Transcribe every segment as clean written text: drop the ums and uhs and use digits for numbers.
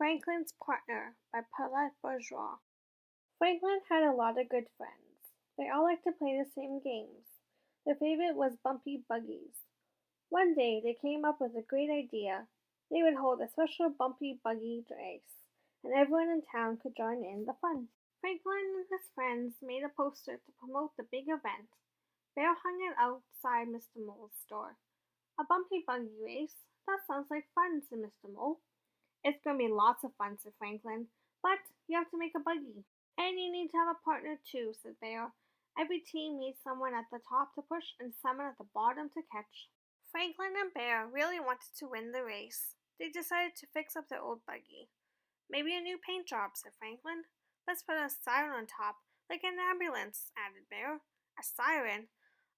Franklin's Partner by Paulette Bourgeois. Franklin had a lot of good friends. They all liked to play the same games. Their favorite was bumpy buggies. One day they came up with a great idea. They would hold a special bumpy buggy race, and everyone in town could join in the fun. Franklin and his friends made a poster to promote the big event. Bear hung it outside Mr. Mole's store. A bumpy buggy race? That sounds like fun, said Mr. Mole. It's going to be lots of fun, said Franklin, but you have to make a buggy. And you need to have a partner too, said Bear. Every team needs someone at the top to push and someone at the bottom to catch. Franklin and Bear really wanted to win the race. They decided to fix up their old buggy. Maybe a new paint job, said Franklin. Let's put a siren on top, like an ambulance, added Bear. A siren?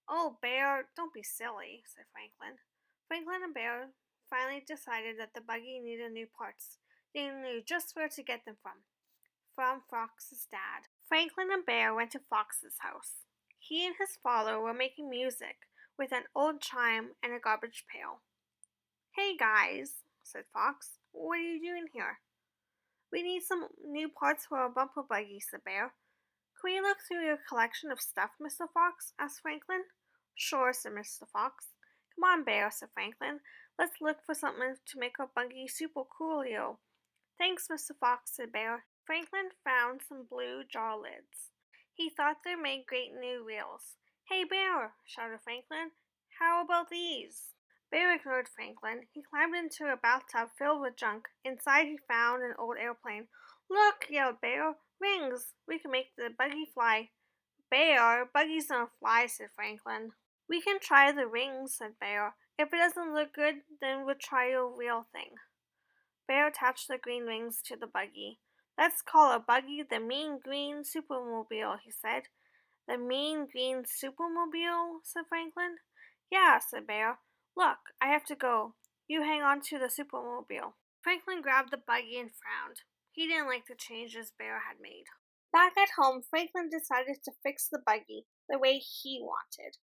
Oh, Bear, don't be silly, said Franklin. Franklin and Bear finally decided that the buggy needed new parts. They knew just where to get them from Fox's dad. Franklin and Bear went to Fox's house. He and his father were making music with an old chime and a garbage pail. Hey guys, said Fox, what are you doing here? We need some new parts for our bumper buggy, said Bear. Can we look through your collection of stuff, Mr. Fox? Asked Franklin. Sure, said Mr. Fox. Come on, Bear, said Franklin. Let's look for something to make our buggy super coolio. Thanks, Mr. Fox, said Bear. Franklin found some blue jar lids. He thought they made great new wheels. Hey, Bear, shouted Franklin. How about these? Bear ignored Franklin. He climbed into a bathtub filled with junk. Inside he found an old airplane. Look, yelled Bear. Rings. We can make the buggy fly. Bear, buggies don't fly, said Franklin. We can try the rings, said Bear. If it doesn't look good, then we'll try a real thing. Bear attached the green rings to the buggy. Let's call our buggy the Mean Green Supermobile, he said. The Mean Green Supermobile, said Franklin. Yeah, said Bear. Look, I have to go. You hang on to the Supermobile. Franklin grabbed the buggy and frowned. He didn't like the changes Bear had made. Back at home, Franklin decided to fix the buggy the way he wanted.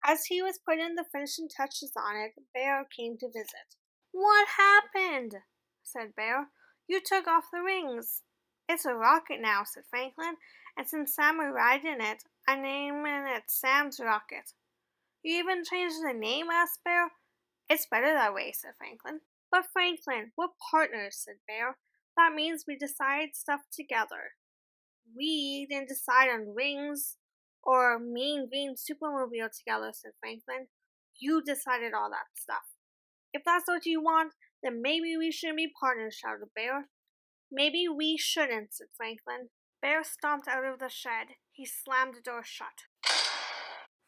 As he was putting the finishing touches on it, Bear came to visit. What happened? Said Bear. You took off the rings. It's a rocket now, said Franklin, and since Sam will ride in it, I'm naming it Sam's Rocket. You even changed the name, asked Bear. It's better that way, said Franklin. But Franklin, we're partners, said Bear. That means we decide stuff together. We didn't decide on rings or Mean Green Supermobile together, said Franklin. You decided all that stuff. If that's what you want, then maybe we shouldn't be partners, shouted Bear. Maybe we shouldn't, said Franklin. Bear stomped out of the shed. He slammed the door shut.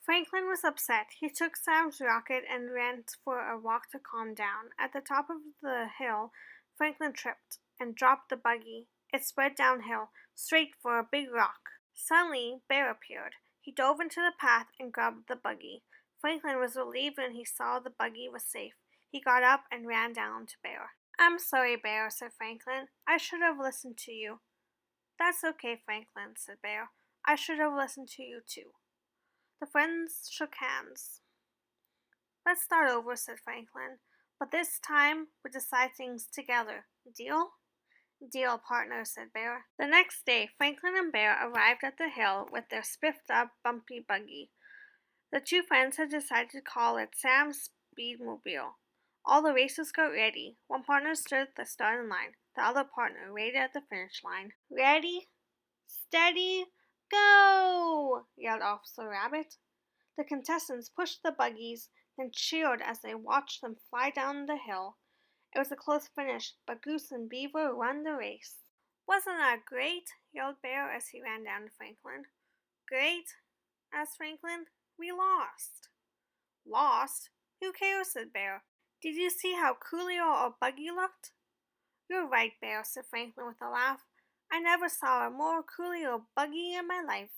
Franklin was upset. He took Sam's rocket and ran for a walk to calm down. At the top of the hill, Franklin tripped and dropped the buggy. It sped downhill, straight for a big rock. Suddenly, Bear appeared. He dove into the path and grabbed the buggy. Franklin was relieved when he saw the buggy was safe. He got up and ran down to Bear. I'm sorry, Bear, said Franklin. I should have listened to you. That's okay, Franklin, said Bear. I should have listened to you too. The friends shook hands. Let's start over, said Franklin. But this time, we'll decide things together. Deal? Deal, partner, said Bear. The next day, Franklin and Bear arrived at the hill with their spiffed-up, bumpy buggy. The two friends had decided to call it Sam's Speedmobile. All the racers got ready. One partner stood at the starting line. The other partner waited at the finish line. Ready? Steady? Go! Yelled Officer Rabbit. The contestants pushed the buggies and cheered as they watched them fly down the hill. It was a close finish, but Goose and Beaver won the race. Wasn't that great? Yelled Bear as he ran down to Franklin. Great? Asked Franklin. We lost. Lost? Who cares? Said Bear. Did you see how coolio our buggy looked? You're right, Bear, said Franklin with a laugh. I never saw a more coolio buggy in my life.